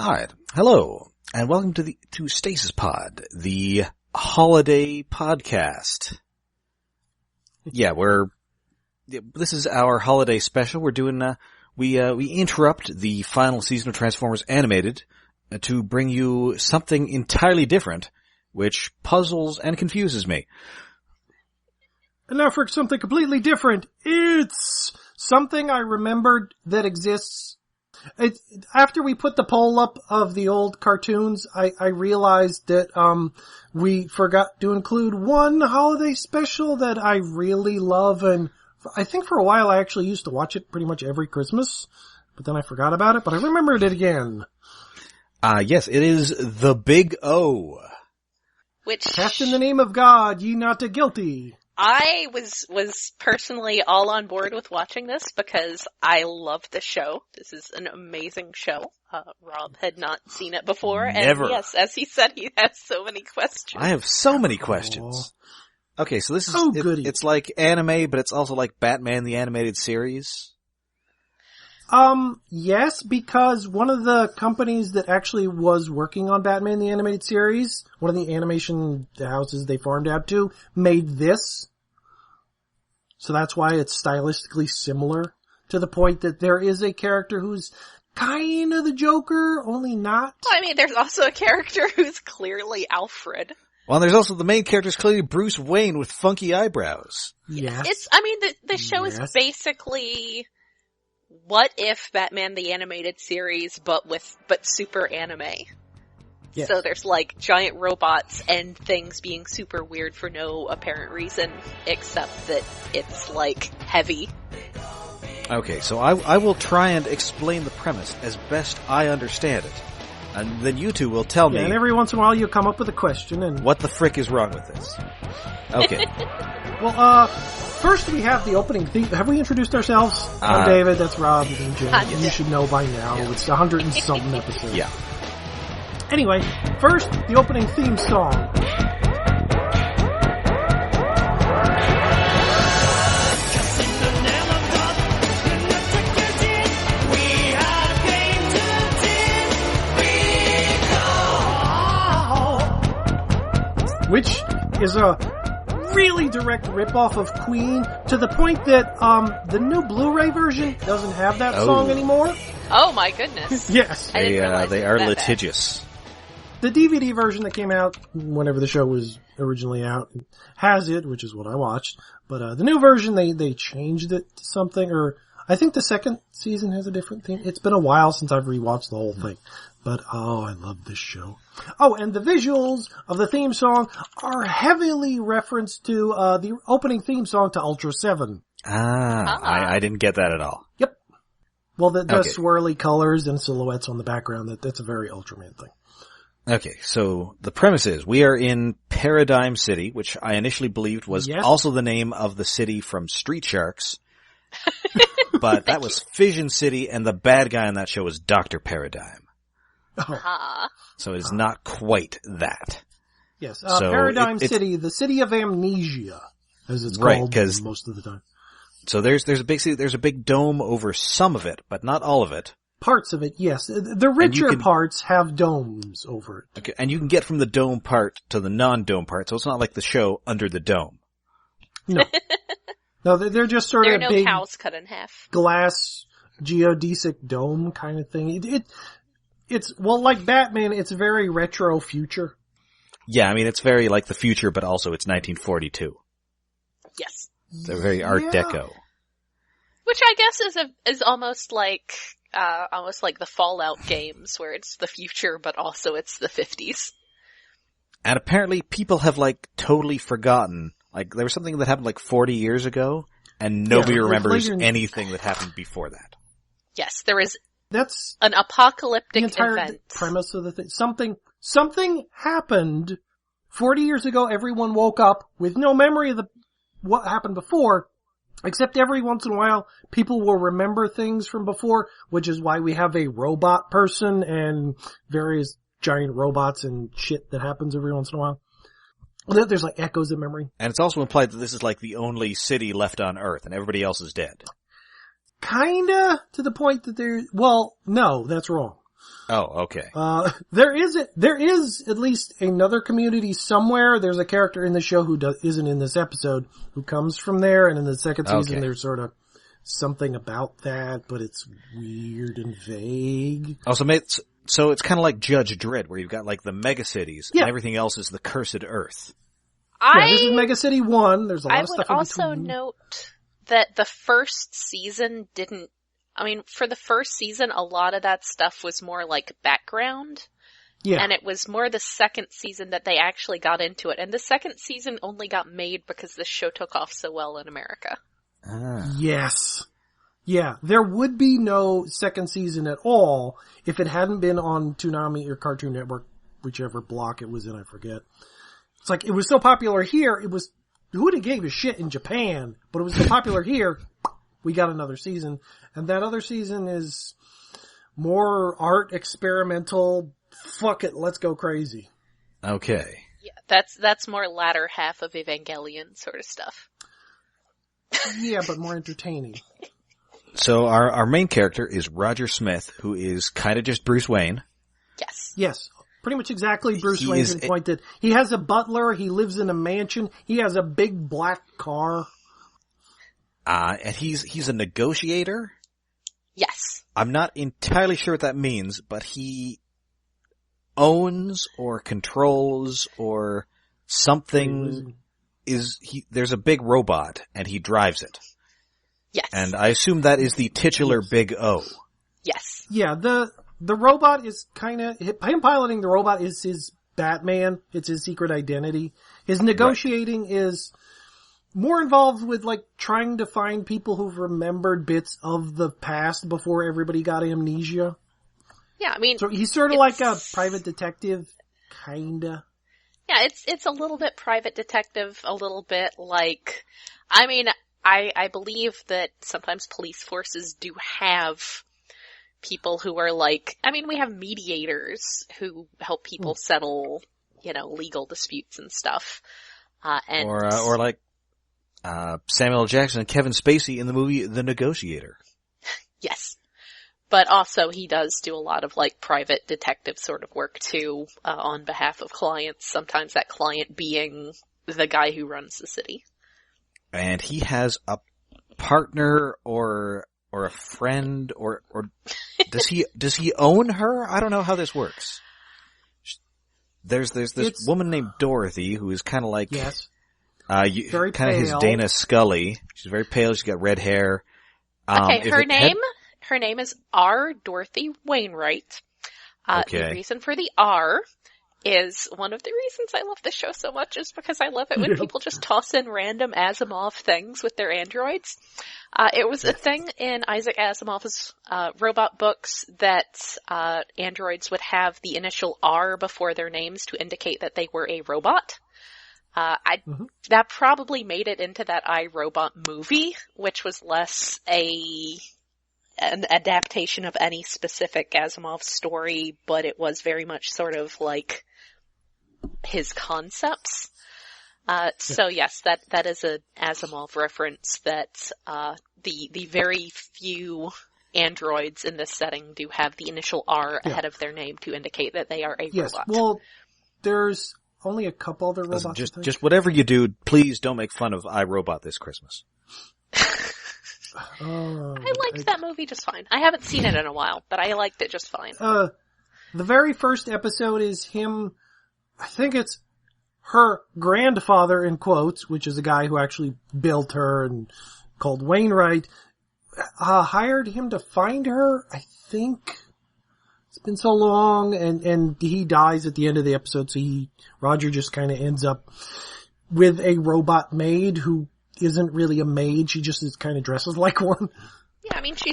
Alright, hello, and welcome to Stasis Pod, the holiday podcast. Yeah, this is our holiday special. We're doing, we interrupt the final season of Transformers Animated to bring you something entirely different, which puzzles and confuses me. And now for something completely different. It's something I remembered that exists. After we put the poll up of the old cartoons, I realized that we forgot to include one holiday special that I really love, and I think for a while I actually used to watch it pretty much every Christmas, but then I forgot about it, but I remembered it again. Yes, it is The Big O. Which... Cast in the name of God, ye not guilty. I was personally all on board with watching this because I love the show. This is an amazing show. Rob had not seen it before. Never. And yes, as he said, he has so many questions. I have so many questions. Okay, so this is, it's like anime, but it's also like Batman the Animated Series. Yes, because one of the companies that actually was working on Batman the Animated Series, one of the animation houses they farmed out to, made this. So that's why it's stylistically similar, to the point that there is a character who's kind of the Joker, only not. Well, I mean, there's also a character who's clearly Alfred. Well, and there's also the main character's clearly Bruce Wayne with funky eyebrows. Yes. The show is basically... What if Batman the Animated Series, but super anime? Yes. So there's like giant robots and things being super weird for no apparent reason, except that it's like heavy. Okay, so I will try and explain the premise as best I understand it. And then you two will tell me... and every once in a while you come up with a question and... What the frick is wrong with this? Okay. Well, first we have the opening theme. Have we introduced ourselves? I'm David, that's Rob, and Jim. You should know by now. Yeah. It's 100 and something episodes. Yeah. Anyway, first, the opening theme song. Which is a really direct ripoff of Queen, to the point that the new Blu-ray version doesn't have that song anymore. Oh my goodness. Yes. They are litigious. Bad. The DVD version that came out whenever the show was originally out has it, which is what I watched. But the new version, they changed it to something, or I think the second season has a different theme. It's been a while since I've rewatched the whole thing. But, I love this show. Oh, and the visuals of the theme song are heavily referenced to the opening theme song to Ultra 7. I didn't get that at all. Yep. Well, the swirly colors and silhouettes on the background, that's a very Ultraman thing. Okay, so the premise is we are in Paradigm City, which I initially believed was also the name of the city from Street Sharks. But that was Fission City, and the bad guy on that show was Dr. Paradigm. So it's not quite that. Yes, so Paradigm City, the city of amnesia, as it's called most of the time. So there's a big dome over some of it, but not all of it. Parts of it, yes. The richer parts have domes over it. Okay, and you can get from the dome part to the non-dome part, so it's not like the show Under the Dome. No. No, they're just sort of big cows cut in half. Glass geodesic dome kind of thing. It's, well, like Batman, it's very retro future. Yeah, I mean, it's very like the future, but also it's 1942. Yes. It's a very Art Deco. Which I guess is almost like the Fallout games, where it's the future, but also it's the 50s. And apparently people have like totally forgotten, like there was something that happened like 40 years ago, and nobody remembers anything that happened before that. Yes, there is... That's an apocalyptic the entire event. Premise of the thing. Something happened 40 years ago. Everyone woke up with no memory of what happened before, except every once in a while people will remember things from before, which is why we have a robot person and various giant robots and shit that happens every once in a while. There's like echoes of memory. And it's also implied that this is like the only city left on Earth and everybody else is dead. Kinda, to the point that well, no, that's wrong. Oh, okay. There is at least another community somewhere. There's a character in the show who isn't in this episode who comes from there, and in the second season there's sort of something about that, but it's weird and vague. So it's kind of like Judge Dredd, where you've got like the megacities, and everything else is the cursed earth. This is Mega City 1. There's a lot of stuff in between. I would also note that the first season for the first season, a lot of that stuff was more like background. Yeah. And it was more the second season that they actually got into it. And the second season only got made because this show took off so well in America. Yes. Yeah, there would be no second season at all if it hadn't been on Toonami or Cartoon Network, whichever block it was in, I forget. It's like, it was so popular here, who would have gave a shit in Japan, but it was so popular here, we got another season. And that other season is more art, experimental, fuck it, let's go crazy. Okay. Yeah, that's more latter half of Evangelion sort of stuff. Yeah, but more entertaining. So our main character is Roger Smith, who is kind of just Bruce Wayne. Yes. Yes. Pretty much exactly Bruce Wayne to the point that he has a butler, he lives in a mansion, he has a big black car. And he's a negotiator? Yes. I'm not entirely sure what that means, but he owns or controls or something there's a big robot and he drives it. Yes. And I assume that is the titular Big O. Yes. Yeah, the robot is him piloting the robot is his Batman. It's his secret identity. His negotiating is more involved with like trying to find people who've remembered bits of the past before everybody got amnesia. Yeah, I mean, so he's sort of like a private detective, kinda. Yeah, it's a little bit private detective, a little bit like, I mean, I believe that sometimes police forces do have people who are like, I mean, we have mediators who help people settle, legal disputes and stuff. Or like, Samuel L. Jackson and Kevin Spacey in the movie The Negotiator. Yes. But also he does do a lot of like private detective sort of work too, on behalf of clients, sometimes that client being the guy who runs the city. And he has a partner or a friend or does he own her? I don't know how this works. There's this woman named Dorothy who is kind of like very kind of his Dana Scully. She's very pale. She's got red hair. Okay, her name is R. Dorothy Wainwright. The reason for the R is one of the reasons I love this show so much is because I love it when people just toss in random Asimov things with their androids. It was a thing in Isaac Asimov's robot books that androids would have the initial R before their names to indicate that they were a robot. That probably made it into that iRobot movie, which was less an adaptation of any specific Asimov story, but it was very much sort of like his concepts. So yes, that is an Asimov reference that, the very few androids in this setting do have the initial R ahead of their name to indicate that they are a robot. Well, there's only a couple other robots. Just whatever you do, please don't make fun of iRobot this Christmas. I liked that movie just fine. I haven't seen it in a while, but I liked it just fine. The very first episode is him, I think it's her grandfather in quotes, which is a guy who actually built her and called Wainwright, hired him to find her, I think. It's been so long, and he dies at the end of the episode, so Roger just kind of ends up with a robot maid who isn't really a maid, she just is kind of dresses like one. Yeah, I mean, she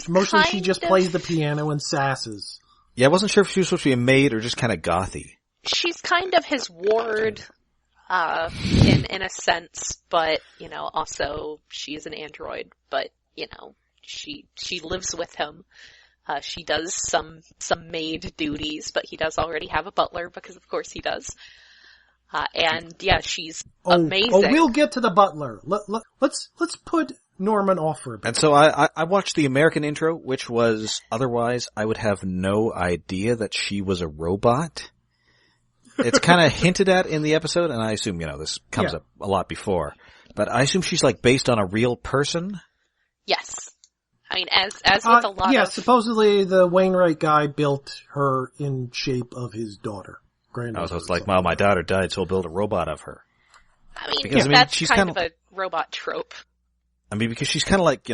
just plays the piano and sasses. Yeah, I wasn't sure if she was supposed to be a maid or just kind of gothy. She's kind of his ward, in a sense, but, also she's an android, but, she lives with him. She does some maid duties, but he does already have a butler because of course he does. And yeah, she's amazing. Oh, we'll get to the butler. Let's put Norman off for a bit. And so I watched the American intro, which was, otherwise I would have no idea that she was a robot. It's kind of hinted at in the episode, and I assume, this comes up a lot before. But I assume she's like based on a real person? Yes. I mean, as with a lot of... supposedly the Wainwright guy built her in shape of his daughter. Oh, so it's like, well, my daughter died, so we'll build a robot of her. I mean, that's she's kind of a robot trope. I mean, because she's kind of like,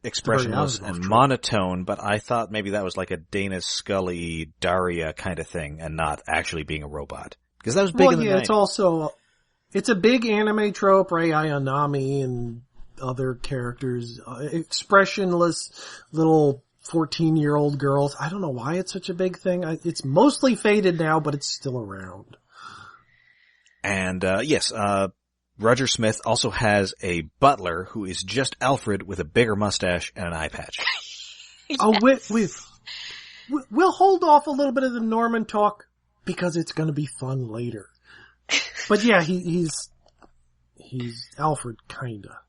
expressionless and monotone, but I thought maybe that was like a Dana Scully, Daria kind of thing, and not actually being a robot. Because that was big in the 90s. It's a big anime trope, Rei Ayanami and other characters, expressionless little 14-year-old girls. I don't know why it's such a big thing. It's mostly faded now, but it's still around. And, yes, Roger Smith also has a butler who is just Alfred with a bigger mustache and an eye patch. Yes. Oh, we'll hold off a little bit of the Norman talk because it's going to be fun later. But yeah, he's Alfred, kinda.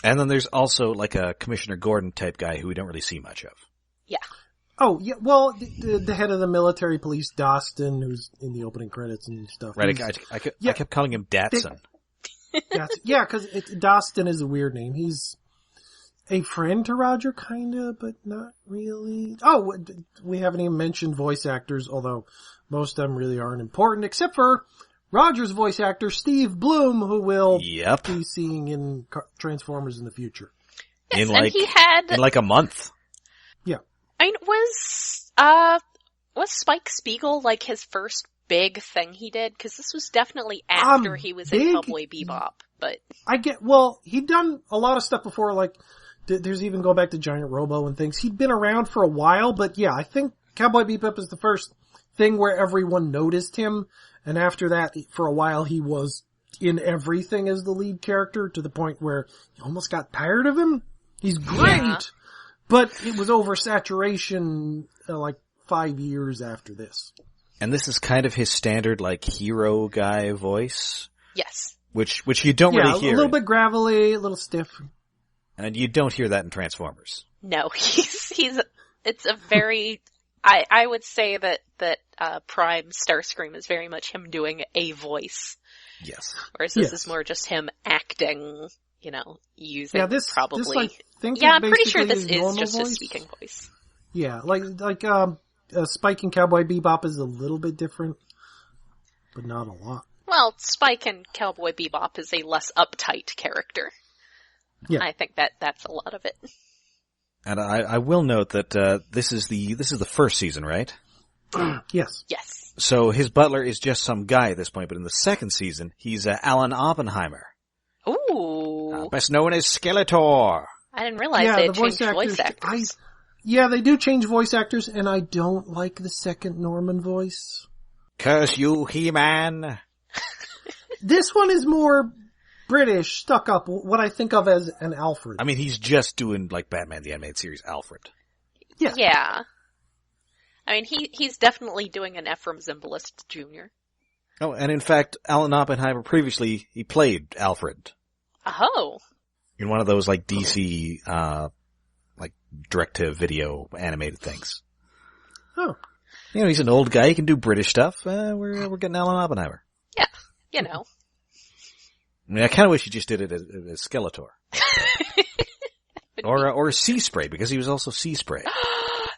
And then there's also like a Commissioner Gordon type guy who we don't really see much of. Yeah. Oh, yeah, well, the head of the military police, Dostin, who's in the opening credits and stuff. Right, I kept calling him Datsun. Yeah, because Dostin is a weird name. He's a friend to Roger, kinda, but not really. Oh, we haven't even mentioned voice actors, although most of them really aren't important, except for Roger's voice actor, Steve Bloom, who we'll be seeing in Transformers in the future. Yes, in like a month. Yeah. I mean, was Spike Spiegel like his first big thing he did? Because this was definitely after he was in Cowboy Bebop, but... he'd done a lot of stuff before, like, there's even go back to Giant Robo and things. He'd been around for a while, but yeah, I think Cowboy Bebop is the first thing where everyone noticed him, and after that, for a while, he was in everything as the lead character, to the point where you almost got tired of him. He's great, but it was oversaturation, like 5 years after this. And this is kind of his standard, like, hero guy voice. Yes. Which you don't really hear. A little bit gravelly, a little stiff. And you don't hear that in Transformers. No, it's a very, I would say that Prime Starscream is very much him doing a voice. Yes. Whereas this is more just him acting, using this probably. I'm pretty sure this is just voice. His speaking voice. Yeah, like Spike in Cowboy Bebop is a little bit different, but not a lot. Well, Spike in Cowboy Bebop is a less uptight character. Yeah. I think that's a lot of it. And I will note that this is the first season, right? Yes. Yes. So his butler is just some guy at this point, but in the second season, he's Alan Oppenheimer. Ooh. Best known as Skeletor. I didn't realize they had changed voice actors. They do change voice actors, and I don't like the second Norman voice. Curse you, He-Man. This one is more British, stuck up, what I think of as an Alfred. I mean, he's just doing, like, Batman the Animated Series Alfred. Yeah. Yeah. I mean, he's definitely doing an Ephraim Zimbalist Jr. Oh, and in fact, Alan Oppenheimer previously, he played Alfred. Oh. In one of those, like, DC, like, direct-to-video animated things. Oh. He's an old guy, he can do British stuff, we're getting Alan Oppenheimer. Yeah, I mean, I kinda wish he just did it as Skeletor. or Sea Spray, because he was also Sea Spray.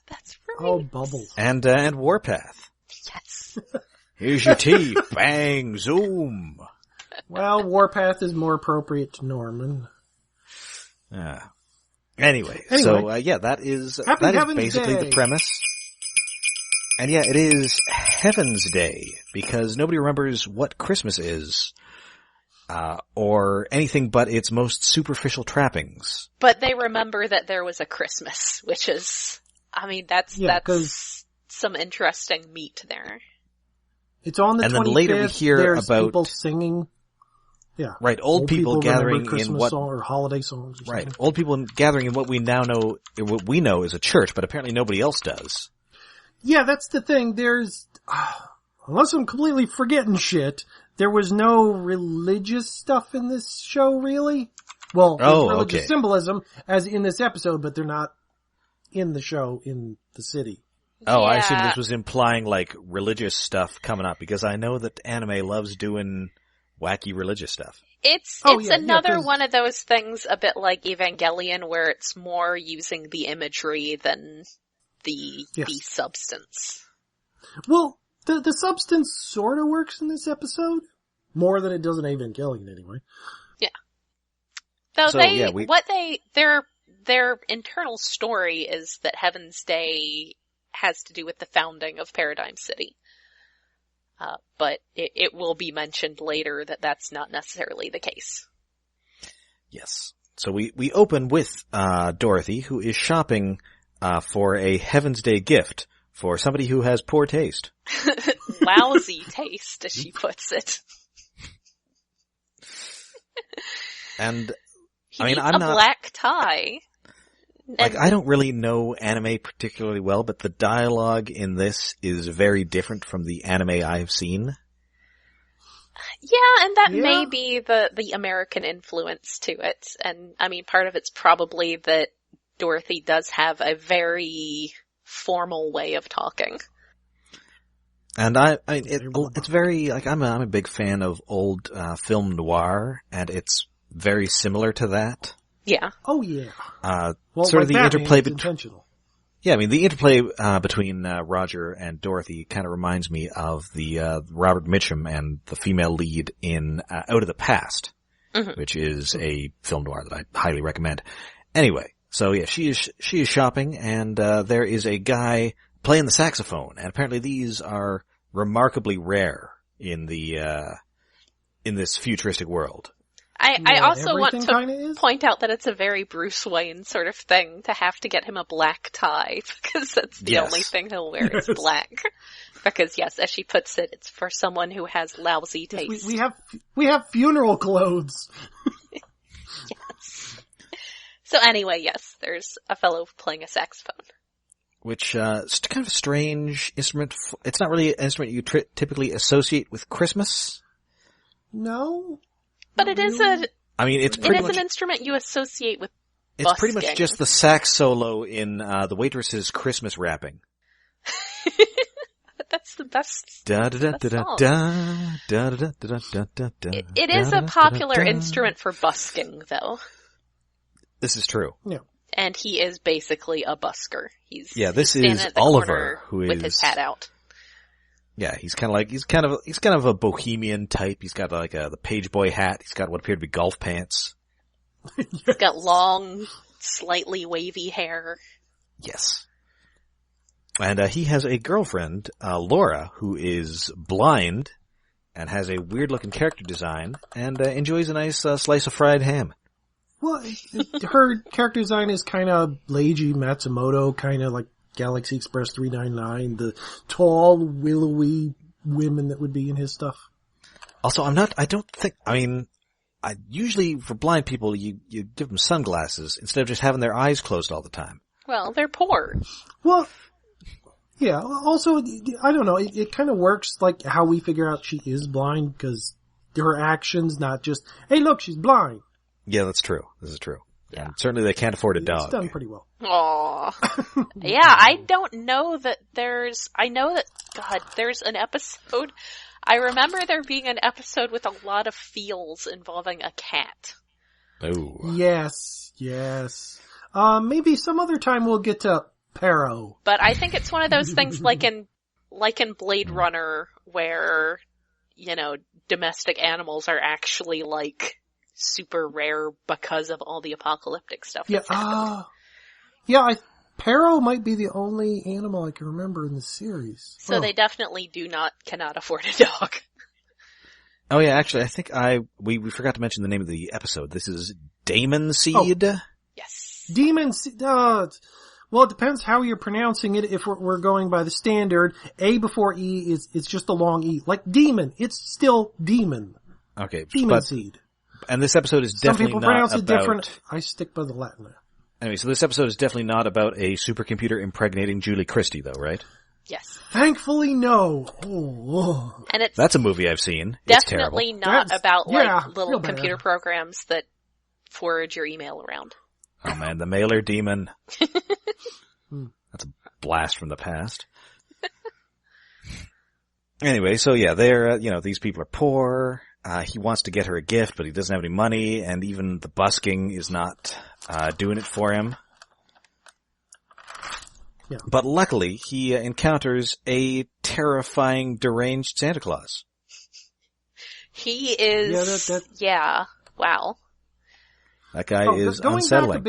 That's right. Oh, Bubbles. And Warpath. Yes. Here's your tea. Bang, zoom. Well, Warpath is more appropriate to Norman. Anyway, so, that is basically the premise. And yeah, it is Heaven's Day, because nobody remembers what Christmas is, or anything but its most superficial trappings. But they remember that there was a Christmas, which is, I mean, that's some interesting meat there. It's on the 25th. And then later we hear about people singing. Yeah. Right, old people gathering in what or holiday songs. Or right, something. old people gathering in what we know is a church, but apparently nobody else does. Yeah, that's the thing. There's, unless I'm completely forgetting shit, there was no religious stuff in this show, really. Well, there's religious symbolism, as in this episode, but they're not in the show in the city. Oh, I assume this was implying, like, religious stuff coming up, because I know that anime loves doing wacky religious stuff. It's another one of those things a bit like Evangelion, where it's more using the imagery than the substance. Well, the substance sort of works in this episode. More than it does in Evangelion, anyway. Yeah. Though their internal story is that Heaven's Day has to do with the founding of Paradigm City. But it will be mentioned later that that's not necessarily the case. Yes. So we open with Dorothy, who is shopping for a Heaven's Day gift for somebody who has poor taste. Lousy taste, as she puts it. And I'm not black tie. Like, I don't really know anime particularly well, but the dialogue in this is very different from the anime I've seen. Yeah, and that may be the American influence to it. And, I mean, part of it's probably that Dorothy does have a very formal way of talking. And it's very, like, I'm a big fan of old film noir, and it's very similar to that. Yeah. Oh, yeah. Sort of the interplay intentional. Yeah, I mean, the interplay between Roger and Dorothy kind of reminds me of the Robert Mitchum and the female lead in Out of the Past, which is a film noir that I highly recommend. Anyway, so yeah, she is shopping, and there is a guy playing the saxophone, and apparently these are remarkably rare in this futuristic world. I also want to point out that it's a very Bruce Wayne sort of thing to have to get him a black tie, because that's the only thing he'll wear is black. Because yes, as she puts it, it's for someone who has lousy taste. We have funeral clothes. Yes. So anyway, yes, there's a fellow playing a saxophone. Which is kind of a strange instrument. It's not really an instrument you typically associate with Christmas. No. But it is it's an instrument you associate with busking. It's pretty much just the sax solo in the waitress's Christmas wrapping. That's the best. It is a popular instrument for busking, though. This is true. Yeah. And he is basically a busker. This is Oliver, who is with his hat out. Yeah, he's kind of a bohemian type. He's got like the page boy hat. He's got what appear to be golf pants. He's got long, slightly wavy hair. Yes. And he has a girlfriend, Laura, who is blind and has a weird looking character design and enjoys a nice slice of fried ham. Well, her character design is kind of Leiji Matsumoto, kind of like Galaxy Express 399, the tall, willowy women that would be in his stuff. Also, usually for blind people, you give them sunglasses instead of just having their eyes closed all the time. Well, they're poor. Well, yeah, also, I don't know, it kind of works like how we figure out she is blind, because her actions, not just, hey look, she's blind. Yeah, that's true. This is true. Yeah. And certainly they can't afford a dog. It's done pretty well. Aww. Yeah, I don't know that there's an episode. I remember there being an episode with a lot of feels involving a cat. Oh. Yes. Maybe some other time we'll get to Pero. But I think it's one of those things like in Blade Runner where, domestic animals are actually like super rare because of all the apocalyptic stuff. Yeah, Pero might be the only animal I can remember in the series. So they definitely cannot afford a dog. Oh yeah, actually I think we forgot to mention the name of the episode. This is Daemonseed? Oh. Yes. Daemonseed, well, it depends how you're pronouncing it. If we're going by the standard, A before E it's just a long E. Like demon, it's still demon. Okay. Daemonseed. And this episode is definitely not about... Some people pronounce it different. I stick by the Latin. Anyway, so this episode is definitely not about a supercomputer impregnating Julie Christie, though, right? Yes. Thankfully, no. Oh. And that's a movie I've seen. Definitely not about little computer programs that, forward your email around. Oh man, the mailer demon. That's a blast from the past. Anyway, so yeah, they're, these people are poor. He wants to get her a gift, but he doesn't have any money, and even the busking is not doing it for him. Yeah. But luckily, he encounters a terrifying, deranged Santa Claus. He is... Yeah, wow. That guy is unsettling.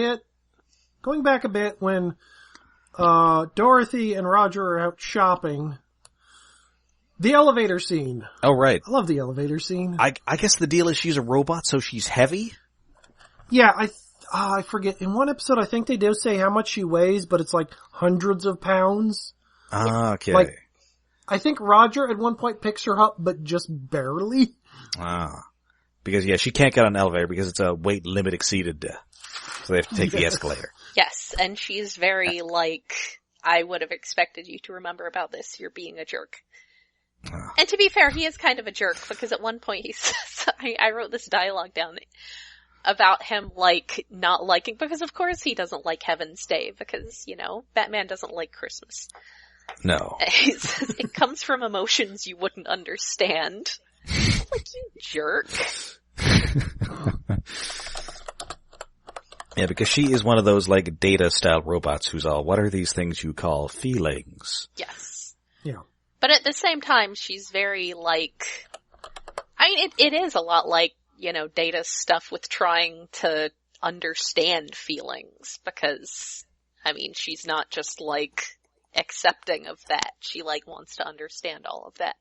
Going back a bit, when Dorothy and Roger are out shopping, the elevator scene. Oh, right. I love the elevator scene. I guess the deal is she's a robot, so she's heavy? Yeah, I forget. In one episode, I think they do say how much she weighs, but it's like hundreds of pounds. Ah, okay. Like, I think Roger at one point picks her up, but just barely. Ah. Because, yeah, she can't get on an elevator because it's a weight limit exceeded. So they have to take the escalator. Yes, and she's very I would have expected you to remember about this. You're being a jerk. And to be fair, he is kind of a jerk, because at one point he says, I wrote this dialogue down about him, not liking, because of course he doesn't like Heaven's Day, because, Batman doesn't like Christmas. No. It comes from emotions you wouldn't understand. You jerk. Yeah, because she is one of those, Data-style robots who's all, what are these things you call feelings? Yes. Yeah. But at the same time, she's very, it is a lot like, Data's stuff with trying to understand feelings, because, she's not just, accepting of that. She, wants to understand all of that.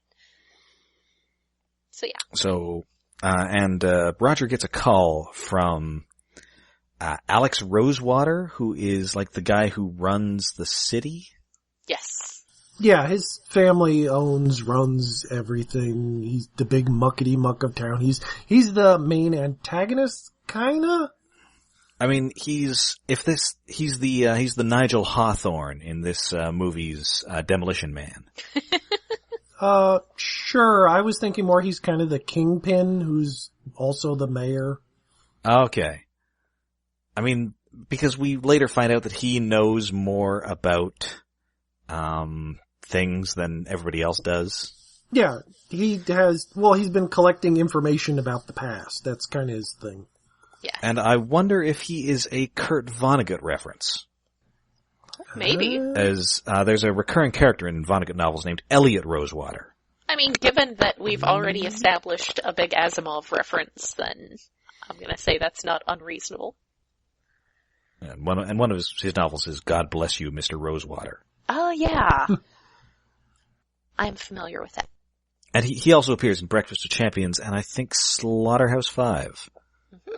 So, yeah. So, Roger gets a call from Alex Rosewater, who is, the guy who runs the city? Yes. Yeah, his family runs everything. He's the big muckety muck of town. He's the main antagonist, kinda? He's the Nigel Hawthorne in this movie's Demolition Man. Sure. I was thinking more he's kind of the kingpin, who's also the mayor. Okay. Because we later find out that he knows more about, things than everybody else does. Yeah. He's been collecting information about the past. That's kind of his thing. Yeah. And I wonder if he is a Kurt Vonnegut reference. Maybe. As, there's a recurring character in Vonnegut novels named Elliot Rosewater. Given that we've already established a big Asimov reference, then I'm gonna say that's not unreasonable. And one of his novels is God Bless You, Mr. Rosewater. Oh, yeah. I'm familiar with that. And he also appears in Breakfast of Champions and I think Slaughterhouse-5. Mm-hmm.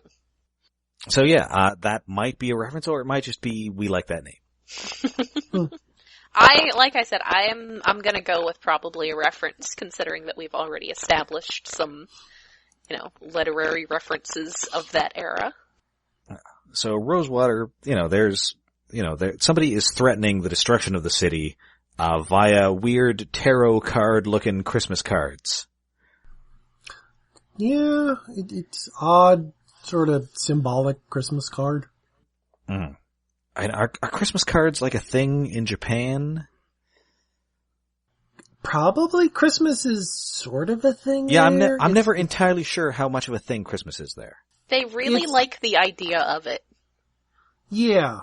So yeah, that might be a reference, or it might just be we like that name. Like I said, I'm gonna go with probably a reference, considering that we've already established some, literary references of that era. So Rosewater, somebody is threatening the destruction of the city, via weird tarot card looking Christmas cards. Yeah, it's odd, sort of symbolic Christmas card. Mm. And are Christmas cards a thing in Japan? Probably. Christmas is sort of a thing. Yeah, there. I'm never entirely sure how much of a thing Christmas is there. They really like the idea of it. Yeah.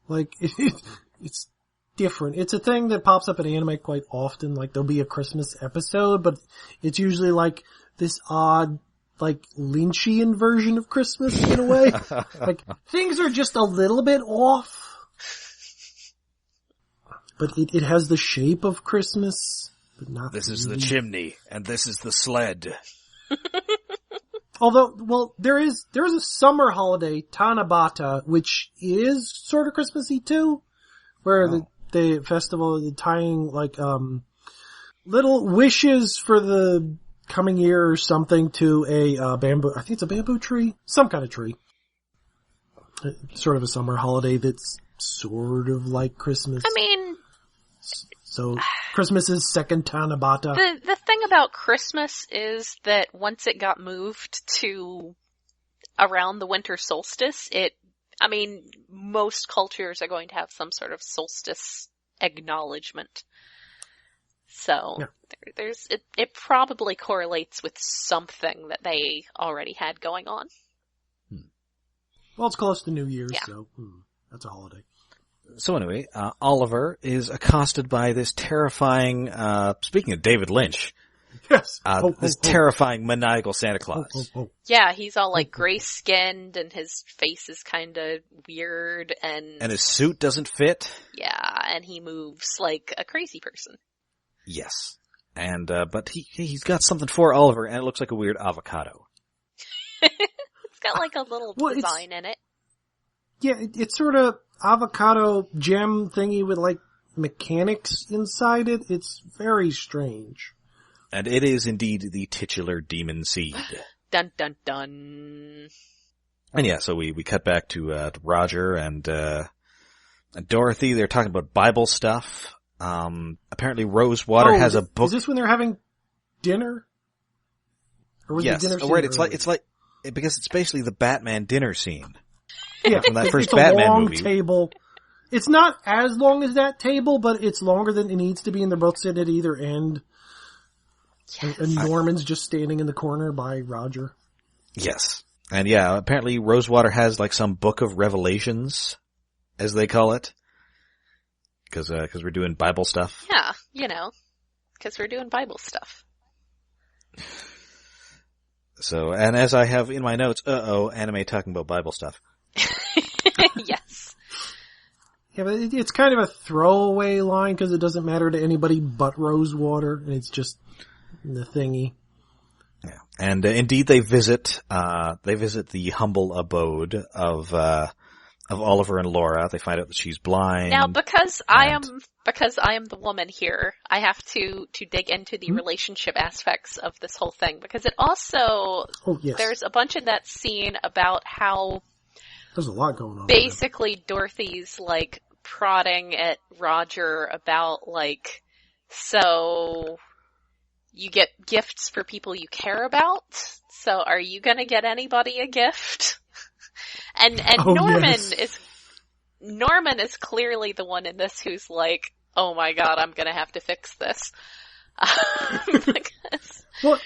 It's different. It's a thing that pops up in anime quite often. There'll be a Christmas episode, but it's usually this odd, Lynchian version of Christmas in a way. Things are just a little bit off. But it has the shape of Christmas, but not This really. is the chimney, and this is the sled. Although, there is a summer holiday, Tanabata, which is sort of Christmassy too, where the festival is tying little wishes for the coming year or something to a bamboo. I think it's a bamboo tree, some kind of tree. Sort of a summer holiday that's sort of like Christmas. So Christmas is second Tanabata. The thing about Christmas is that once it got moved to around the winter solstice, most cultures are going to have some sort of solstice acknowledgement. So it probably correlates with something that they already had going on. Well, it's close to New Year's, so that's a holiday. So anyway, Oliver is accosted by this terrifying, speaking of David Lynch, yes, terrifying maniacal Santa Claus. Yeah, he's all like gray-skinned and his face is kind of weird and his suit doesn't fit. Yeah, and he moves like a crazy person. Yes. And, but he's got something for Oliver, and it looks like a weird avocado. It's got like a little design in it. Yeah, it's sort of avocado gem thingy with like mechanics inside it. It's very strange. And it is indeed the titular Daemonseed. Dun dun dun. And yeah, so we cut back to Roger and Dorothy. They're talking about Bible stuff. Apparently Rosewater has a book. Is this when they're having dinner? Or was yes. the dinner scene right. earlier? It's like because it's basically the Batman dinner scene. Yeah, from that first it's Batman a long movie. Table. It's not as long as that table, but it's longer than it needs to be, and they're both sitting at either end. Yes. And Norman's just standing in the corner by Roger. Yes. And yeah, apparently Rosewater has like some book of revelations, as they call it. Cause we're doing Bible stuff. Yeah, cause we're doing Bible stuff. So, and as I have in my notes, anime talking about Bible stuff. Yes. Yeah, but it's kind of a throwaway line because it doesn't matter to anybody but Rosewater. It's just the thingy. Yeah. And indeed they visit the humble abode of Oliver and Laura. They find out that she's blind. Now, because I am the woman here, I have to dig into the relationship aspects of this whole thing, because it also, there's a bunch in that scene about how there's a lot going on. Basically, Dorothy's like prodding at Roger about like, so you get gifts for people you care about? So are you gonna get anybody a gift? And Norman is clearly the one in this who's like, oh my god, I'm gonna have to fix this. Well,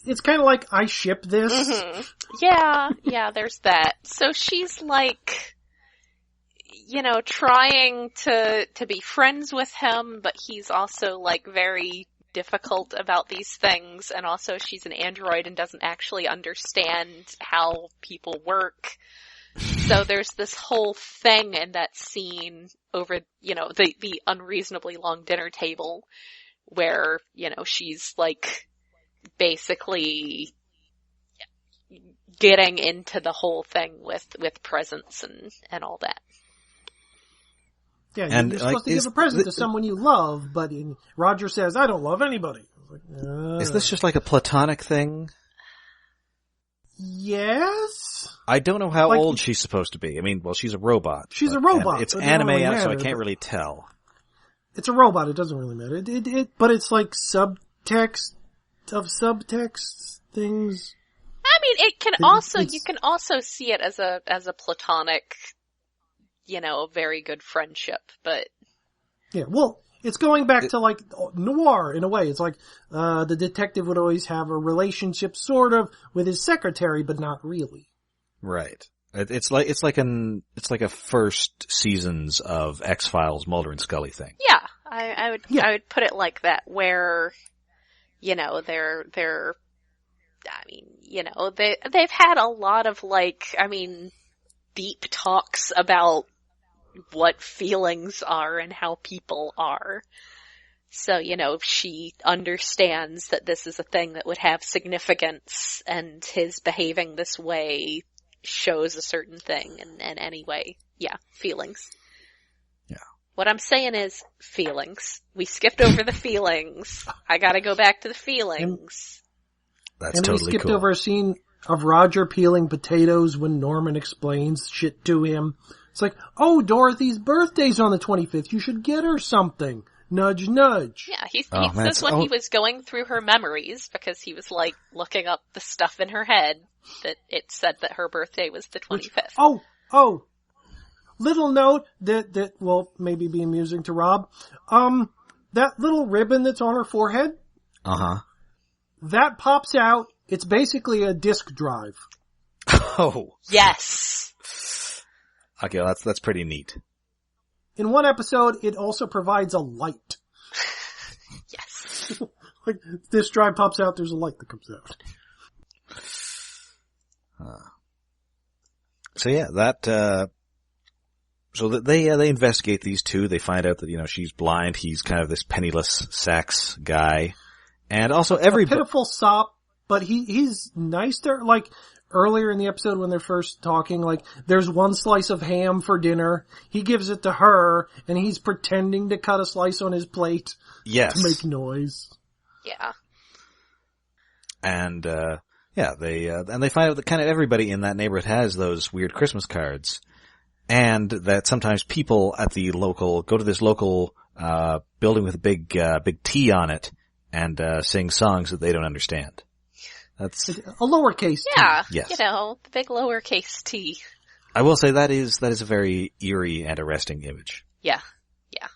it's kind of like I ship this. Mm-hmm. Yeah, there's that. So she's like, trying to be friends with him, but he's also like very difficult about these things, and also she's an android and doesn't actually understand how people work. So there's this whole thing in that scene over, the unreasonably long dinner table where, she's like basically getting into the whole thing with presents and all that. Yeah, you're supposed to give a present to someone you love, but Roger says, I don't love anybody. Is this just like a platonic thing? Yes. I don't know how old she's supposed to be. I mean, well, she's a robot. She's a robot. It's anime, so I can't really tell. It's a robot. It doesn't really matter. But it's like subtext of subtext things. I mean, it can you can also see it as a platonic, very good friendship, but. Yeah, well, it's going back to like noir in a way. It's like, the detective would always have a relationship sort of with his secretary, but not really. Right. It's like a first seasons of X-Files Mulder and Scully thing. Yeah, I would put it like that, where, they're they've had a lot of deep talks about what feelings are and how people are. So, she understands that this is a thing that would have significance, and his behaving this way shows a certain thing, and anyway, feelings. Yeah. What I'm saying is feelings. We skipped over the feelings. I gotta go back to the feelings. That's totally cool. We skipped over a scene of Roger peeling potatoes when Norman explains shit to him. It's like, oh, Dorothy's birthday's on the 25th. You should get her something. Nudge, nudge. Yeah, he says when he was going through her memories, because he was looking up the stuff in her head. that it said that her birthday was the 25th. Oh! Little note that will maybe be amusing to Rob. That little ribbon that's on her forehead. Uh-huh. That pops out. It's basically a disk drive. Oh. Yes. Okay, well, that's pretty neat. In one episode, it also provides a light. Yes. Like, this drive pops out, there's a light that comes out. So yeah, they investigate these two. They find out that, she's blind. He's kind of this penniless sax guy. And also a pitiful sop, but he's nice there. Like, earlier in the episode when they're first talking, like, there's one slice of ham for dinner. He gives it to her, and he's pretending to cut a slice on his plate. Yes. To make noise. Yeah. And, they find out that kind of everybody in that neighborhood has those weird Christmas cards. And that sometimes people at the go to this local, building with a big T on it and, sing songs that they don't understand. That's a lowercase t. Yeah. Yes. The big lowercase t. I will say that is a very eerie and arresting image. Yeah. Yeah.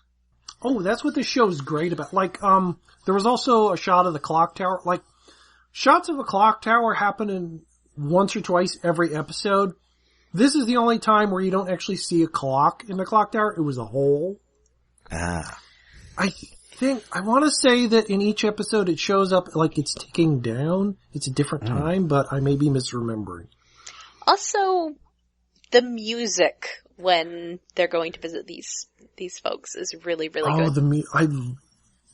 Oh, that's what this show's great about. Like, there was also a shot of the clock tower. Like, shots of a clock tower happen in once or twice every episode. This is the only time where you don't actually see a clock in the clock tower. It was a hole. Ah. I want to say that in each episode it shows up like it's ticking down. It's a different time, but I may be misremembering. Also, the music when they're going to visit these folks is really, really good. I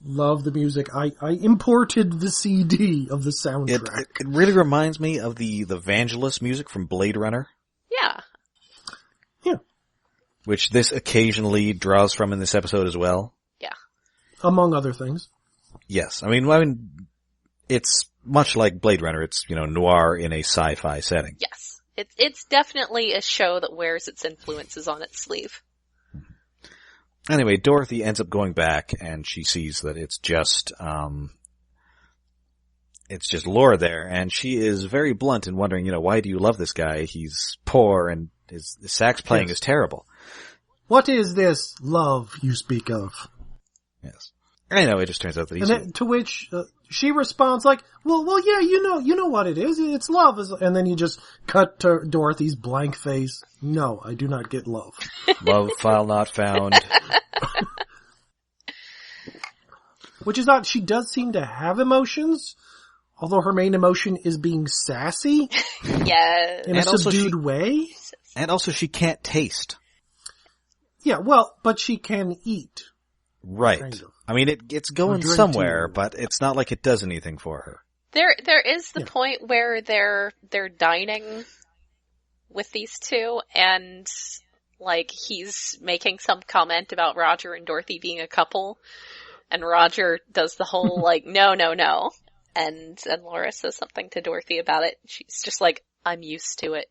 love the music. I imported the CD of the soundtrack. It really reminds me of the Vangelis music from Blade Runner. Yeah. Yeah. Which this occasionally draws from in this episode as well. Yeah. Among other things. Yes. I mean, it's much like Blade Runner. It's, noir in a sci-fi setting. Yes. It's definitely a show that wears its influences on its sleeve. Anyway, Dorothy ends up going back and she sees that it's just Laura there, and she is very blunt in wondering, why do you love this guy? He's poor and his sax playing is terrible. What is this love you speak of? Yes. Anyway, it just turns out that he's... And then, to which she responds like, well, yeah, you know what it is. It's love. And then you just cut to Dorothy's blank face. No, I do not get love. Love file not found. Which is odd. She does seem to have emotions, although her main emotion is being sassy. Yes. In a subdued way. And also she can't taste. Yeah, well, but she can eat. Right. Kind of. I mean, it's going somewhere, but it's not like it does anything for her. There is the point where they're dining with these two, and like he's making some comment about Roger and Dorothy being a couple, and Roger does the whole like no, and Laura says something to Dorothy about it. She's just like, I'm used to it.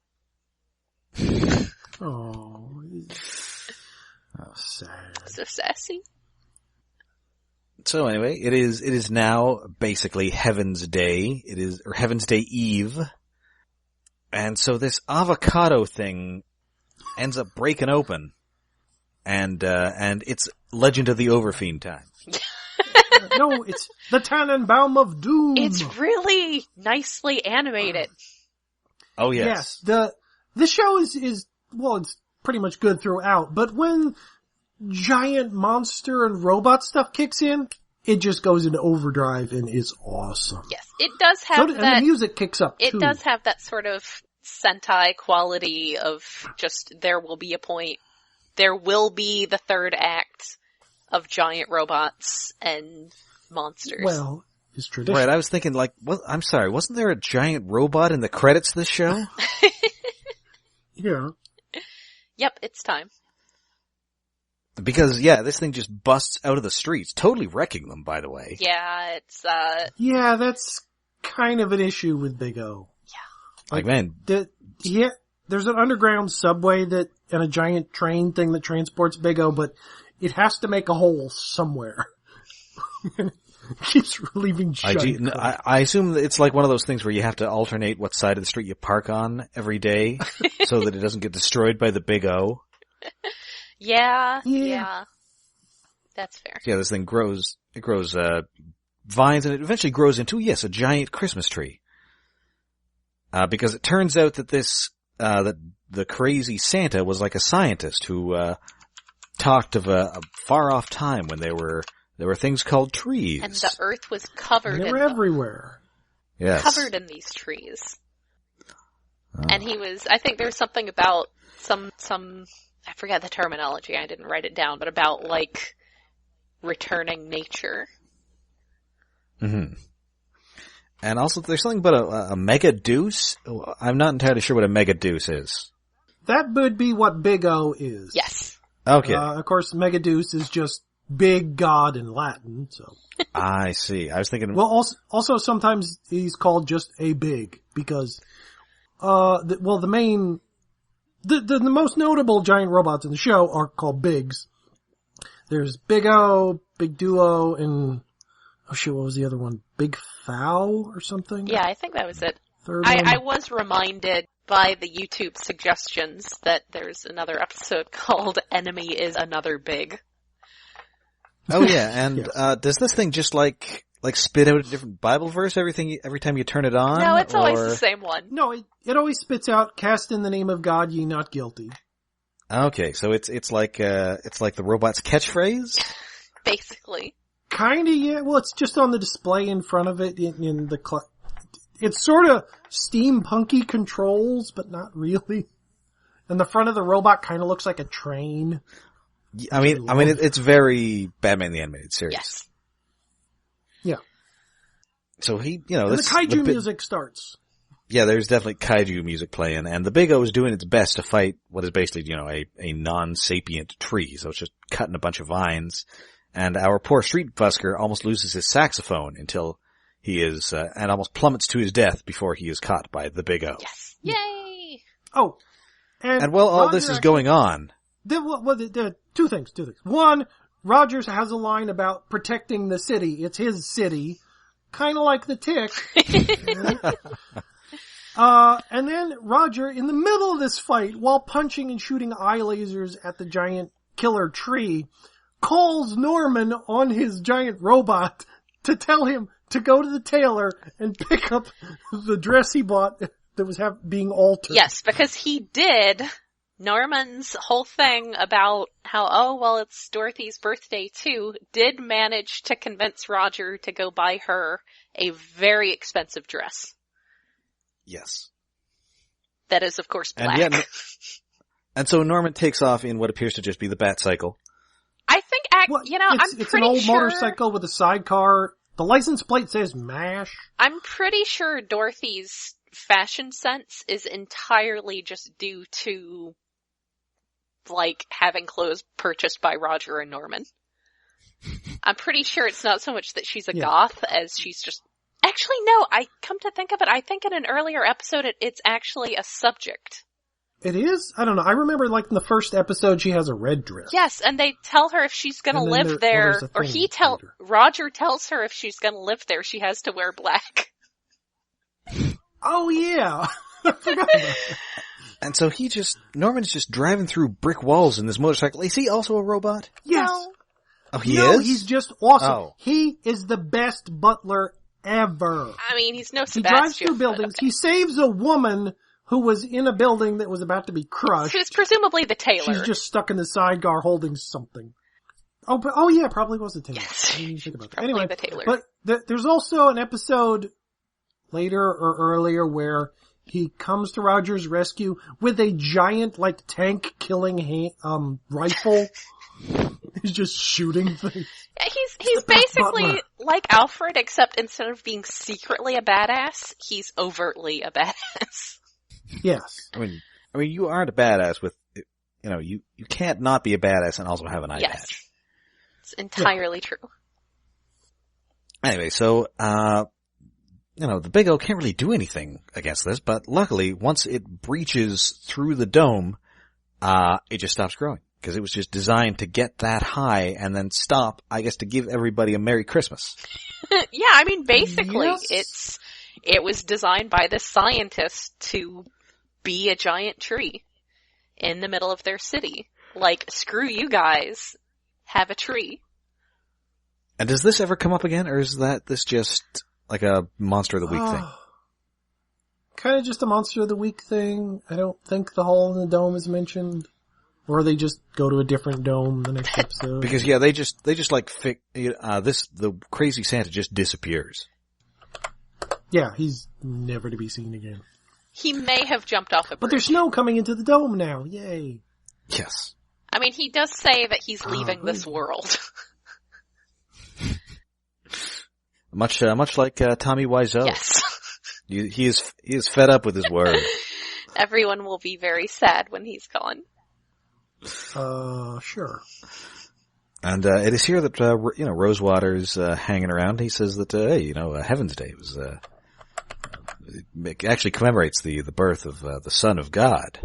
Oh, sad. So sassy. So anyway, it is now basically Heaven's Day. Or Heaven's Day Eve. And so this avocado thing ends up breaking open. And it's Legend of the Overfiend time. No, it's the Tannenbaum of Doom. It's really nicely animated. Oh yes. Yes. The show is well, it's pretty much good throughout, but when giant monster and robot stuff kicks in, it just goes into overdrive and is awesome. Yes, it does have and the music kicks up too. It does have that sort of Sentai quality of just there will be a point, there will be the third act of giant robots and monsters. Well, it's tradition. Right, I was thinking I'm sorry, wasn't there a giant robot in the credits of this show? Yeah. Yep, it's time. Because, this thing just busts out of the streets, totally wrecking them, by the way. Yeah, it's, Yeah, that's kind of an issue with Big O. Yeah. Like man. There's an underground subway and a giant train thing that transports Big O, but it has to make a hole somewhere. Keeps leaving giant crumbs. I assume that it's like one of those things where you have to alternate what side of the street you park on every day so that it doesn't get destroyed by the Big O. Yeah. That's fair. Yeah, this thing grows, vines, and it eventually grows into, yes, a giant Christmas tree. Because it turns out that that the crazy Santa was like a scientist who, talked of a far off time when there were things called trees. And the earth was covered they were everywhere. Yes. Covered in these trees. And I think there's something about some, I forget the terminology, I didn't write it down, but about like returning nature. Mm-hmm. And also there's something about a mega deuce. I'm not entirely sure what a mega deuce is. That would be what Big O is. Yes. Okay. Of course, Megadeus is just big god in Latin, so. I see. I was thinking. Well, also sometimes he's called just a big, because, the most notable giant robots in the show are called bigs. There's Big O, Big Duo, and, what was the other one? Big Fow or something? Yeah, I think that was it. I was reminded by the YouTube suggestions that there's another episode called Enemy is Another Big. Oh yeah, and yes. Does this thing just like spit out a different Bible verse every time you turn it on? No, it's always the same one. No, it always spits out, "Cast in the name of God, ye not guilty." Okay, so it's like the robot's catchphrase? Basically. Kinda, yeah. Well, it's just on the display in front of it in the it's sort of steampunky controls, but not really. And the front of the robot kind of looks like a train. I mean, it's very Batman the Animated Series. Yes. Yeah. So the kaiju music starts. Yeah, there's definitely kaiju music playing, and the Big O is doing its best to fight what is basically, a non-sapient tree. So it's just cutting a bunch of vines, and our poor street busker almost loses his saxophone until he is, and almost plummets to his death before he is caught by the Big O. Yes. Yay! Oh. And while all this is going on. There are two things. One, Rogers has a line about protecting the city. It's his city. Kinda like the Tick. And then Roger, in the middle of this fight, while punching and shooting eye lasers at the giant killer tree, calls Norman on his giant robot to tell him to go to the tailor and pick up the dress he bought that was being altered. Yes, because he did. Norman's whole thing about how, it's Dorothy's birthday too, did manage to convince Roger to go buy her a very expensive dress. Yes. That is, of course, black. And so Norman takes off in what appears to just be the Batcycle. I think, it's an old motorcycle with a sidecar. The license plate says MASH. I'm pretty sure Dorothy's fashion sense is entirely just due to, having clothes purchased by Roger and Norman. I'm pretty sure it's not so much that she's a goth as she's just... Actually, no, I come to think of it, I think in an earlier episode it's actually a subject. It is? I don't know. I remember in the first episode she has a red dress. Yes, and they tell her if she's gonna live there, Roger tells her if she's gonna live there, she has to wear black. Oh yeah! I forgot about that. And so Norman's just driving through brick walls in this motorcycle. Is he also a robot? Yes. No. Oh, he is? He's just awesome. Oh. He is the best butler ever. I mean, he's no Sebastian. He drives through buildings. Okay. He saves a woman who was in a building that was about to be crushed. It's presumably the tailor. She's just stuck in the sidecar holding something. Oh yeah, probably was the tailor. Yes. I didn't think about that. Probably Anyway, the tailor. But there's also an episode later or earlier where he comes to Roger's rescue with a giant, tank killing rifle. He's just shooting things. Yeah, he's basically butler. like Alfred, except instead of being secretly a badass, he's overtly a badass. Yes. I mean, you aren't a badass with, you can't not be a badass and also have an eye patch. It's entirely true. Anyway, so, the Big O can't really do anything against this, but luckily, once it breaches through the dome, it just stops growing. Because it was just designed to get that high and then stop, I guess, to give everybody a Merry Christmas. Yeah, I mean, basically, Yes. it was designed by the scientists to be a giant tree in the middle of their city. Like, screw you guys, have a tree. And does this ever come up again, or is this just like a Monster of the Week thing? Kind of just a Monster of the Week thing. I don't think the hole in the dome is mentioned. Or they just go to a different dome the next episode. Because they just like the crazy Santa just disappears. Yeah, he's never to be seen again. He may have jumped off a bridge. But there's snow coming into the dome now. Yay. Yes. I mean, he does say that he's leaving this world. Much like Tommy Wiseau. Yes. He is fed up with his word. Everyone will be very sad when he's gone. Sure. And it is here that Rosewater's hanging around. He says that hey, Heaven's Day was it actually commemorates the birth of the Son of God.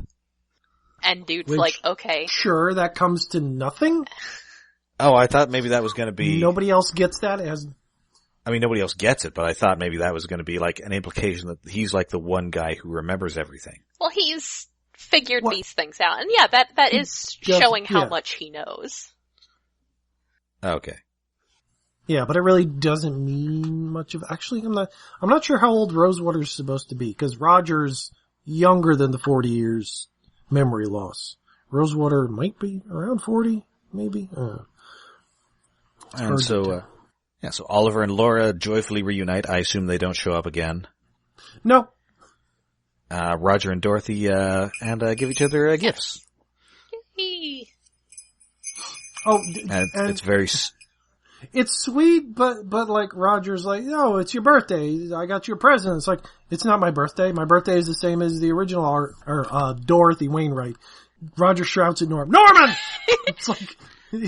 And dude's like, okay, sure, that comes to nothing. Oh, I thought maybe that was going to be nobody else gets that nobody else gets it, but I thought maybe that was going to be like an implication that he's like the one guy who remembers everything. Well, he's figured these things out. And yeah, that is showing how much he knows. Okay. Yeah, but it really doesn't mean much of, actually, I'm not sure how old Rosewater's supposed to be, because Roger's younger than the 40 years memory loss. Rosewater might be around 40, maybe? And so, so Oliver and Laura joyfully reunite. I assume they don't show up again. No. Roger and Dorothy, give each other gifts. Yay. Oh, and it's very... It's sweet, but like Roger's like, oh, it's your birthday. I got you a present. It's like, it's not my birthday. My birthday is the same as the original Dorothy Wainwright. Roger shouts at Norman. It's like,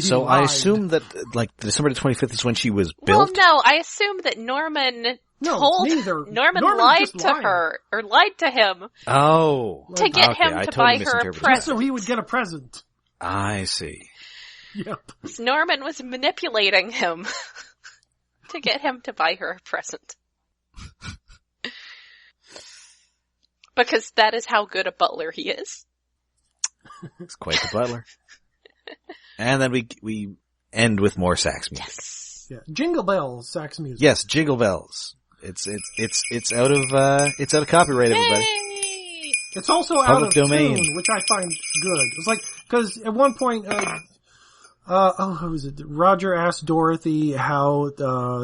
so lied. I assume that like December the 25th is when she was built. Well, no, I assume that Norman lied to her or lied to him. Oh, to get him to buy her a present, so he would get a present. I see. Yep. Norman was manipulating him to get him to buy her a present. Because that is how good a butler he is. He's quite the butler. And then we end with more sax music. Yes. Yeah. Jingle bells, sax music. Yes, jingle bells. It's out of copyright, everybody. Yay! It's also Public out of domain, tune, which I find good. It's like, cause at one point, who was it? Roger asked Dorothy how,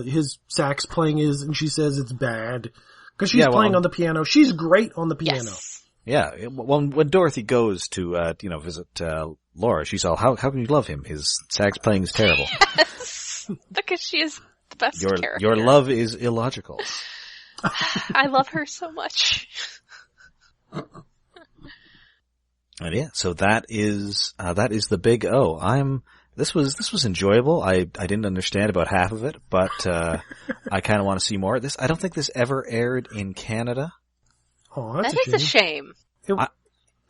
his sax playing is, and she says it's bad. Cause she's playing on the piano. She's great on the piano. Yes. Yeah. When Dorothy goes to, visit, Laura, she's all, how can you love him? His sax playing is terrible. Yes. Because she is the best character. Your love is illogical. I love her so much. And yeah, so that is the big O. This was enjoyable. I didn't understand about half of it, but, I kind of want to see more. I don't think this ever aired in Canada. Oh, that's a shame.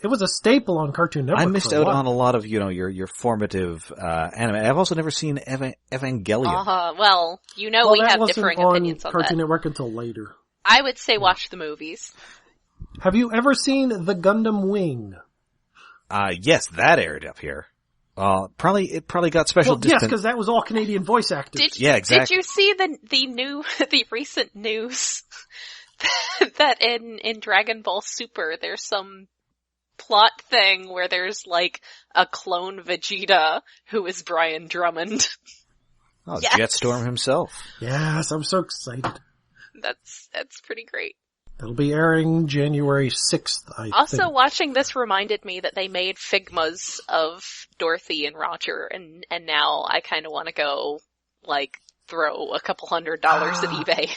It was a staple on Cartoon Network. I missed out on a lot of, your formative, anime. I've also never seen Evangelion. Well, we have differing opinions on Cartoon that. Network until later. I would say watch the movies. Have you ever seen The Gundam Wing? Yes, that aired up here. It probably got special yes, because that was all Canadian voice actors. Yeah, exactly. Did you see the recent news that in Dragon Ball Super there's some plot thing where there's like a clone Vegeta who is Brian Drummond? Oh, yes. Jetstorm himself. Yes, I'm so excited. That's pretty great. It'll be airing January 6th, I think. Watching this reminded me that they made Figmas of Dorothy and Roger, and now I kind of want to go, like, throw a couple $100 at eBay.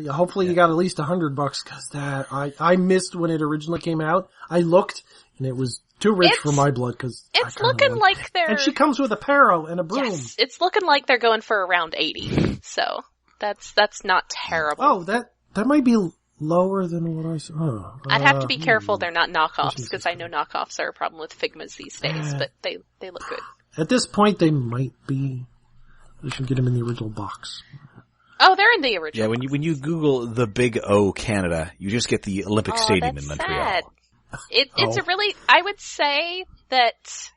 Hopefully you got at least $100, cause I missed when it originally came out. I looked, and it was too rich for my blood, cause it's looking like they're... And she comes with a parrot and a broom. Yes, it's looking like they're going for around 80, so... That's not terrible. Oh, that might be lower than what I saw. I'd have to be careful they're not knockoffs, because I know knockoffs are a problem with Figmas these days, but they look good. At this point, they might be. They should get them in the original box. Oh, they're in the original. Yeah, when you Google the Big O Canada, you just get the Olympic Stadium in Montreal. Sad. It's a really, I would say that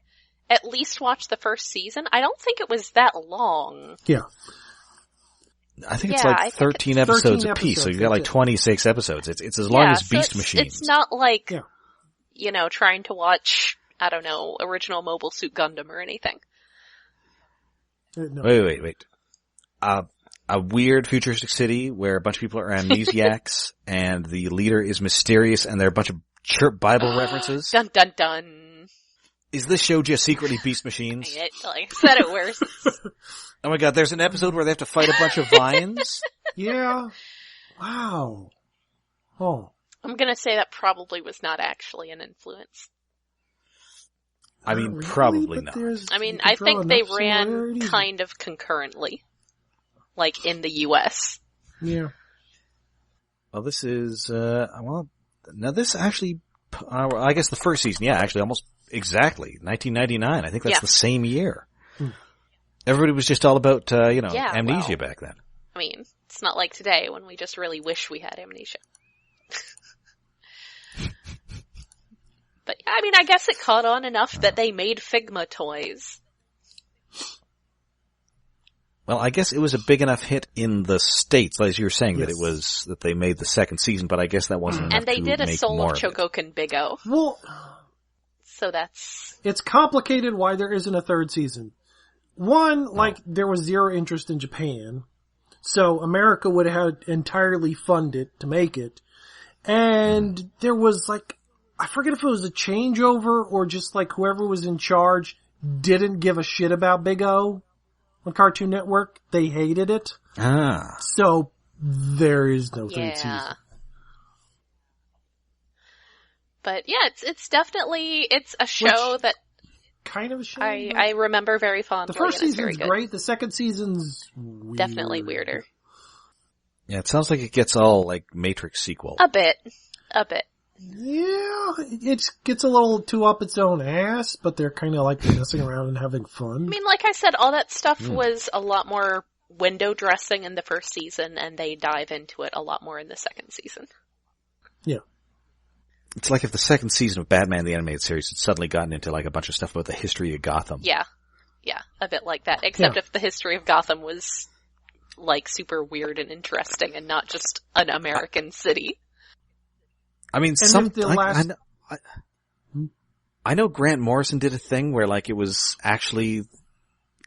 at least watch the first season. I don't think it was that long. Yeah. I think it's like 13 episodes apiece, so you've got like 26 episodes. It's as long as Beast Machines. It's not like, trying to watch, I don't know, original Mobile Suit Gundam or anything. No. Wait. A weird futuristic city where a bunch of people are amnesiacs and the leader is mysterious and there are a bunch of Bible references. Dun dun dun. Is this show just secretly Beast Machines? Like I said, it worse. Oh my god, there's an episode where they have to fight a bunch of vines? Yeah. Wow. Oh. I'm gonna say that probably was not actually an influence. I mean, really, probably not. I mean, I think they ran kind of concurrently. Like in the US. Yeah. Well, this is, now this actually, I guess the first season, actually almost exactly, 1999. I think that's the same year. Everybody was just all about, amnesia back then. I mean, it's not like today when we just really wish we had amnesia. But, I mean, I guess it caught on enough that they made Figma toys. Well, I guess it was a big enough hit in the States, as you were saying, that they made the second season, but I guess that wasn't enough to make more of it. And they did a Soul of Chogokin Big O. Well, so that's... It's complicated why there isn't a third season. One, there was zero interest in Japan, so America would have entirely funded to make it. And there was I forget if it was a changeover or just whoever was in charge didn't give a shit about Big O. On Cartoon Network, they hated it. So, there is no third season. But yeah, it's definitely, it's a show that kind of a show. I remember very fondly. The first season's great, the second season's weird. Definitely weirder. Yeah, it sounds like it gets all Matrix sequel. A bit. Yeah, it gets a little too up its own ass, but they're kind of messing around and having fun. I mean, like I said, all that stuff was a lot more window dressing in the first season, and they dive into it a lot more in the second season. Yeah. It's like if the second season of Batman the Animated Series had suddenly gotten into a bunch of stuff about the history of Gotham. Yeah, a bit like that. Except if the history of Gotham was super weird and interesting and not just an American city. I mean, I know Grant Morrison did a thing where it was actually,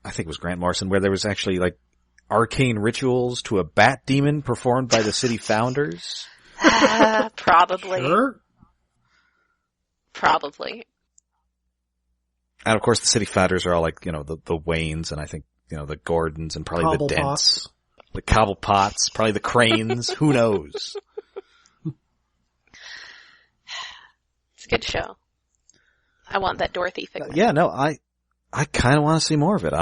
I think it was Grant Morrison, where there was actually arcane rituals to a bat demon performed by the city founders. Probably. Sure. Probably. And of course the city founders are all the Waynes and I think, the Gordons and probably the Dents. The Cobblepots, probably the Cranes, who knows? It's a good show. I want that Dorothy figure. Yeah, no, I kind of want to see more of it.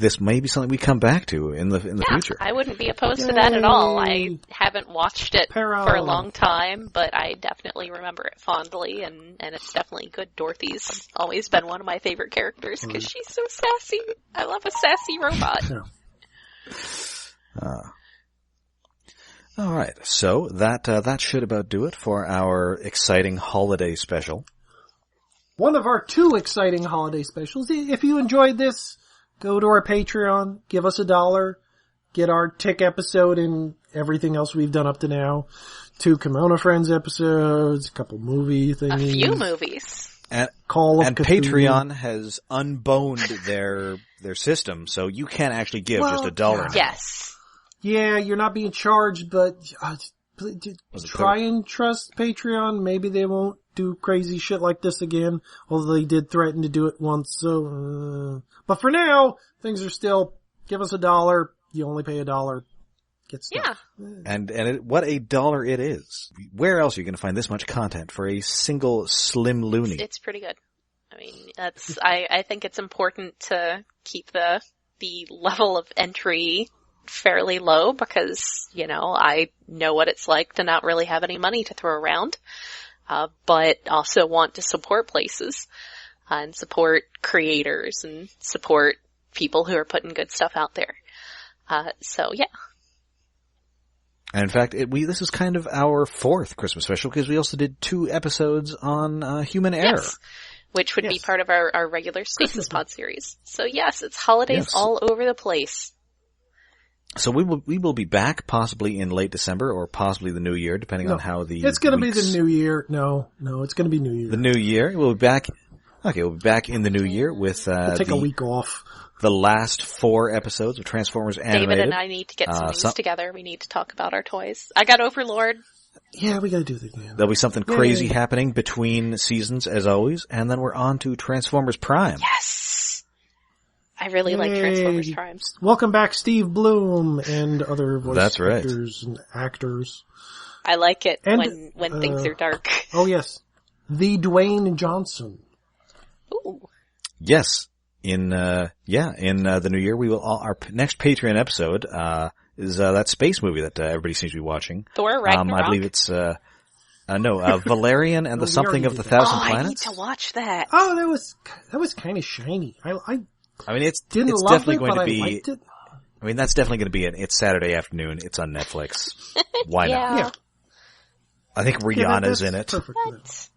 This may be something we come back to in the future. I wouldn't be opposed to that at all. I haven't watched it for a long time, but I definitely remember it fondly, and it's definitely good. Dorothy's always been one of my favorite characters because she's so sassy. I love a sassy robot. All right, so that should about do it for our exciting holiday special. One of our two exciting holiday specials. If you enjoyed this, go to our Patreon, give us $1, get our Tick episode and everything else we've done up to now. 2 Kimono Friends episodes, a couple movie things. A few movies. And Call of Cthulhu. Patreon has unboned their system, so you can actually give just $1. Yes. Yeah, you're not being charged, but try and trust Patreon. Maybe they won't do crazy shit like this again, although they did threaten to do it once. So, but for now, things are still, give us $1. You only pay $1. Get stuff. Yeah. And what $1 it is. Where else are you going to find this much content for a single slim loony? It's pretty good. I mean, I think it's important to keep the level of entry fairly low because, I know what it's like to not really have any money to throw around, but also want to support places and support creators and support people who are putting good stuff out there. So yeah. And in fact, this is kind of our 4th Christmas special because we also did 2 episodes on human error. Yes. Which would be part of our regular Stasis Pod series. So yes, it's holidays all over the place. So we will be back possibly in late December or possibly the new year, depending on how the It's gonna be the new year. No, it's gonna be New Year. The new year. We'll be back. Okay, we'll be back in the new year with we'll take a week off. The last 4 episodes of Transformers Animated. David and I need to get some news together. We need to talk about our toys. I got Overlord. Yeah, we gotta do that again. There'll be something crazy happening between seasons, as always, and then we're on to Transformers Prime. Yes! I really like Transformers Prime. Welcome back, Steve Bloom and other voice actors and actors. I like it when things are dark. Oh yes. The Dwayne Johnson. Ooh. Yes. In the new year, we will our next Patreon episode, is that space movie that everybody seems to be watching. Thor Ragnarok. I believe it's Valerian and the Something of the Thousand Planets. I need to watch that. Oh, that was kind of shiny. I mean, it's didn't definitely love it, going but to be. I liked it. I mean, that's definitely going to be it's Saturday afternoon. It's on Netflix. Why not? Yeah. I think Rihanna's in it. Perfect.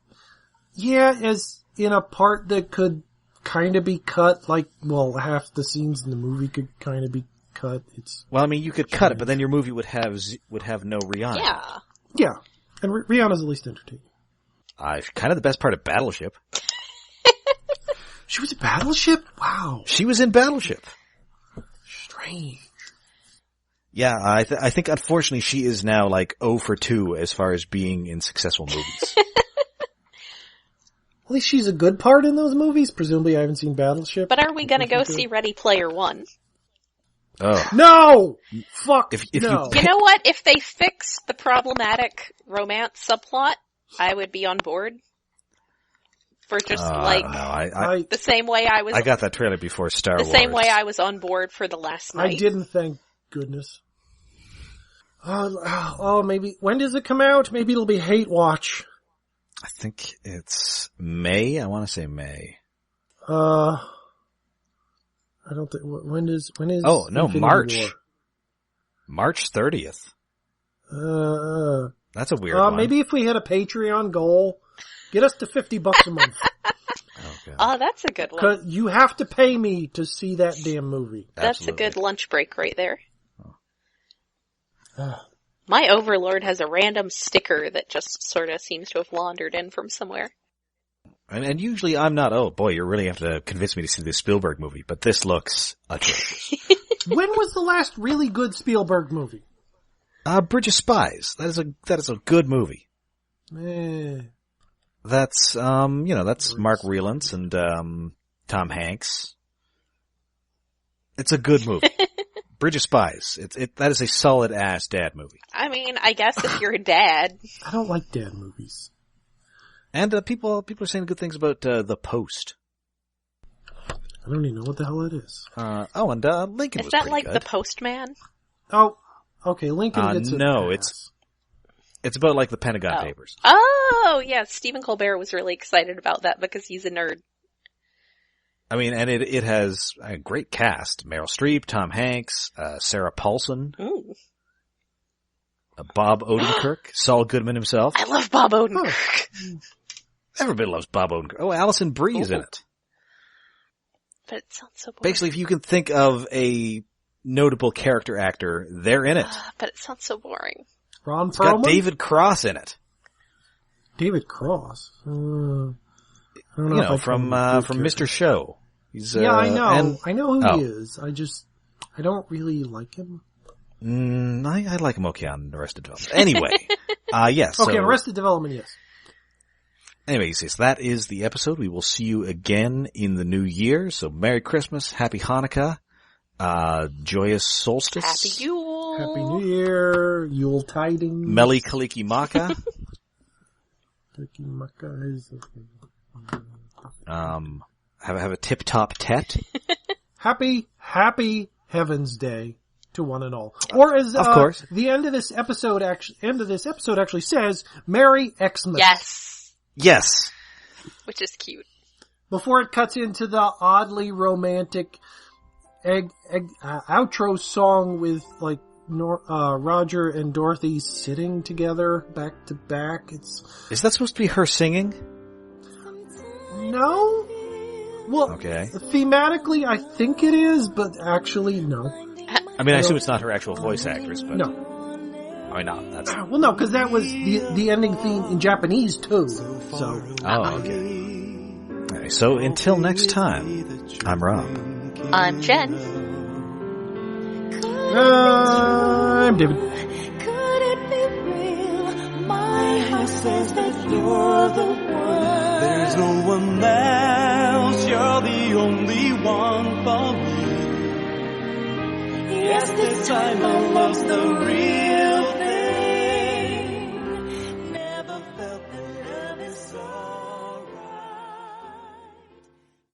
Yeah, as in a part that could kind of be cut, half the scenes in the movie could kind of be cut. Well, I mean, you could cut it, but then your movie would have no Rihanna. Yeah. Yeah. And Rihanna's at least entertaining. Kind of the best part of Battleship. She was in Battleship? Wow. She was in Battleship. Strange. Yeah, I think unfortunately she is now 0 for 2 as far as being in successful movies. At least she's a good part in those movies. Presumably I haven't seen Battleship. But are we gonna go see Ready Player One? Oh. No! Fuck if no. You know what? If they fix the problematic romance subplot, I would be on board. For just the same way I was. I got that trailer before Star Wars. The same way I was on board for The Last Night. I didn't, thank goodness. Oh, maybe, when does it come out? Maybe it'll be Hate Watch. I think it's May. I want to say May. I don't think, when is Oh, no, Infinity March. War? March 30th. That's a weird one. Maybe if we hit a Patreon goal, get us to $50 a month. Oh, that's a good one. 'Cause you have to pay me to see that damn movie. That's a good lunch break right there. My Overlord has a random sticker that just sort of seems to have wandered in from somewhere. And usually I'm not, oh boy, you really have to convince me to see this Spielberg movie, but this looks atrocious. When was the last really good Spielberg movie? Bridge of Spies. That is a good movie. That's, that's Mark Rylance and, Tom Hanks. It's a good movie. Bridge of Spies. That is a solid ass dad movie. I mean, I guess if you're a dad. I don't like dad movies. And, people are saying good things about, The Post. I don't even know what the hell it is. And, Lincoln was pretty good. Is that like The Postman? Oh, okay, Lincoln gets no, it's about the Pentagon Papers. Oh, yeah, Stephen Colbert was really excited about that because he's a nerd. I mean, and it has a great cast. Meryl Streep, Tom Hanks, Sarah Paulson, Bob Odenkirk, Saul Goodman himself. I love Bob Odenkirk. Everybody loves Bob Odenkirk. Oh, Alison Brie's in it. But it sounds so boring. Basically, if you can think of a notable character actor, they're in it. But it sounds so boring. Ron Perlman? It's got David Cross in it. David Cross? I don't know, from Mr. Show. He's, I know. I know who he is. I don't really like him. I like him okay on Arrested Development. Anyway, yes. Okay, Arrested Development, yes. Anyway, so that is the episode. We will see you again in the new year. So Merry Christmas, Happy Hanukkah, Joyous Solstice. Happy Yule. Happy New Year, Yule Tidings. Meli Kaliki Maka. Kaliki Maka is have a tip-top tet. Happy Heaven's Day to one and all. Or as of course. The end of this episode actually says, Merry Xmas. Yes. Which is cute. Before it cuts into the oddly romantic outro song with like Roger and Dorothy sitting together back to back. Is that supposed to be her singing? No. Well, okay. Thematically, I think it is, but actually, no. I mean, I assume it's not her actual voice actress, but no. I mean, no. That's well, no, because that was the ending theme in Japanese too. So. Oh, okay. All right, so until next time, I'm Rob. I'm Jen. I'm David. Could it be real? My heart says that you're the one. There's no one else. You're the only one for me. Yes, this time I lost the real.